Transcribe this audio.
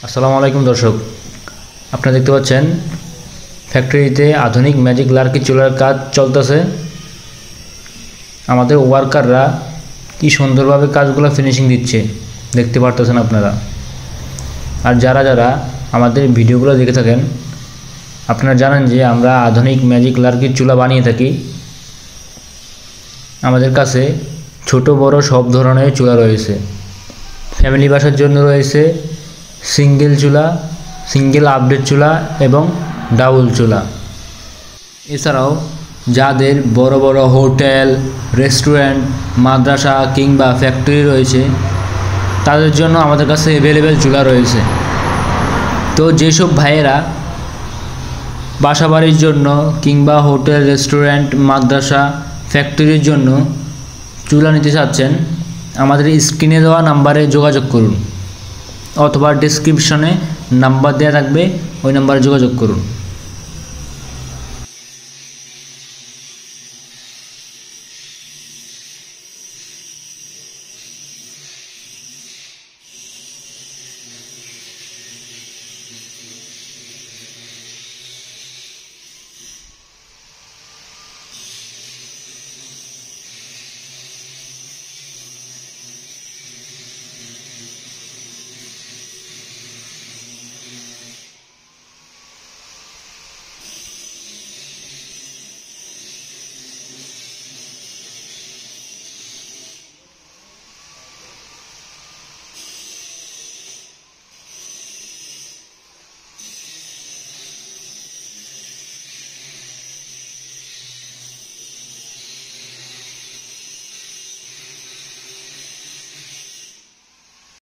আসসালামু আলাইকুম দর্শক, আপনারা দেখতে পাচ্ছেন ফ্যাক্টরিতে আধুনিক ম্যাজিক লার্কি চুলার কাজ চলতেছে। আমাদের ওয়ার্কাররা কি সুন্দরভাবে কাজগুলো ফিনিশিং দিচ্ছে দেখতে পারতেছেন আপনারা। আর যারা আমাদের ভিডিওগুলো দেখে থাকেন আপনারা জানেন যে আমরা আধুনিক ম্যাজিক লার্কি চুলা বানিয়ে থাকি। আমাদের কাছে ছোট বড় সব ধরনের চুলা রয়েছে। ফ্যামিলি বাসার জন্য রয়েছে সিঙ্গেল চুলা, সিঙ্গেল আপডেট চুলা এবং ডাবল চুলা। এছাড়াও যাদের বড় বড় হোটেল, রেস্টুরেন্ট, মাদ্রাসা কিংবা ফ্যাক্টরি রয়েছে তাদের জন্য আমাদের কাছে অ্যাভেলেবেল চুলা রয়েছে। তো যেসব ভাইয়েরা বাসাবাড়ির জন্য কিংবা হোটেল, রেস্টুরেন্ট, মাদ্রাসা, ফ্যাক্টরির জন্য চুলা নিতে চাচ্ছেন আমাদের স্ক্রিনে দেওয়া নাম্বারে যোগাযোগ করুন অথবা ডেসক্রিপশনে নাম্বার দেওয়া থাকবে, ওই নাম্বারে যোগাযোগ করুন।